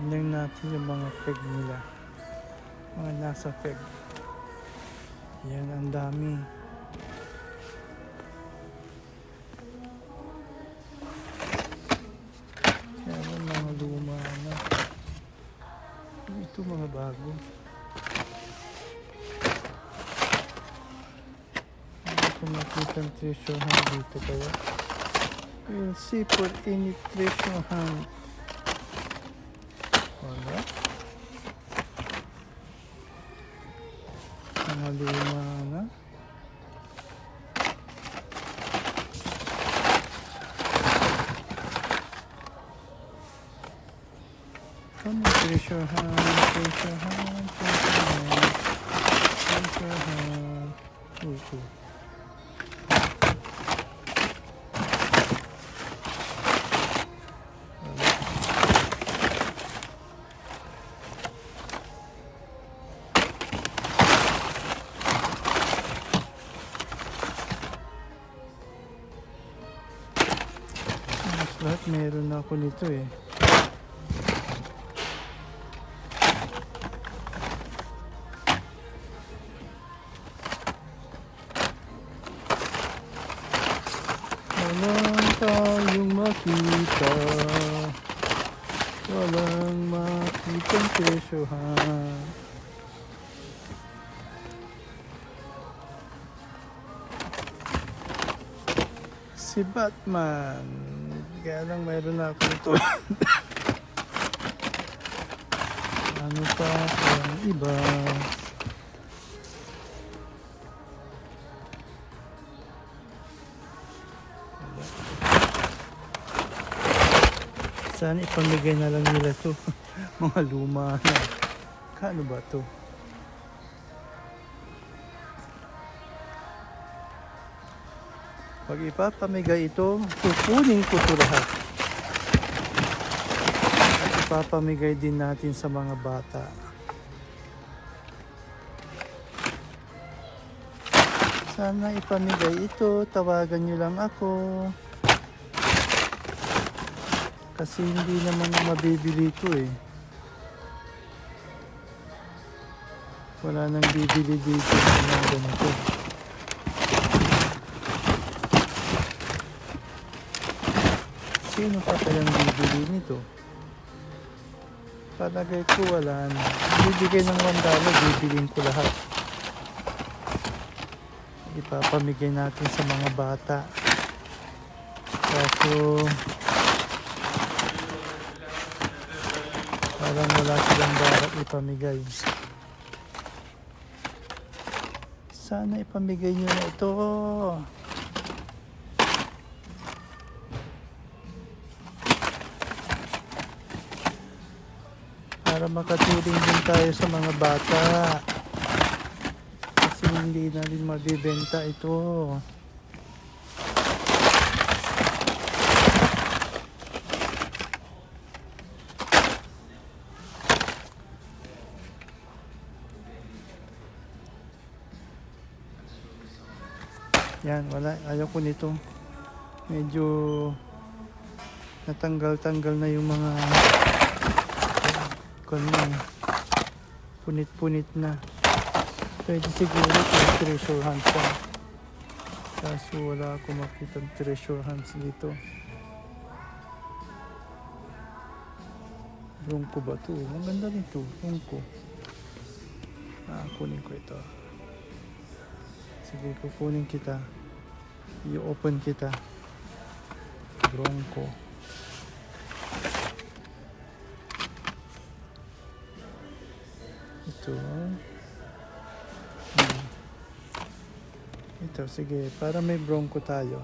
Tignan natin yung mga peg nila. Mga nasa peg. Yan, ang dami. Yan, mga luma na. Ito mga bago. Hindi ko makita ang treasure hunt dito kaya. We'll see for any treasure hunt. Wala. Mga luma na. Come on, treasure hunt, treasure hunt, treasure hunt, treasure hunt. Ito. Lahat meron ako nito eh. Walang tayong makita, walang makitang presyohan. Si Batman, kaya lang mayroon na ako ito. Ano pa ang iba? Sana ipamigay na lang nila to. Mga luma na. Kano ba to? Pag ipapamigay ito, kukunin ko ito lahat. At ipapamigay din natin sa mga bata. Sana ipamigay ito. Tawagan nyo lang ako. Kasi hindi naman mabibili ito eh. Wala nang bibili dito ng ganito. Sino pa kayang bibili nito? Palagay ko wala na. Bibigay ng $1, bibilin ko lahat. Ipapamigay natin sa mga bata. Kaso parang wala silang barak ipamigay. Sana ipamigay nyo na ito. Para makatulong din tayo sa mga bata. Kasi hindi na rin mabibenta ito. Yan, wala. Ayaw ko nito. Medyo natanggal-tanggal na yung mga punit-punit na. Pwede siguro yung treasure hunt pa. Kaso wala akong makita treasure hunts dito. Bronco ba ito? Ang ganda nito. Bronco. Kunin ko ito. Sige, kukunin kita. I-open kita. Bronco. Ito. Ito, sige. Para may Bronco tayo.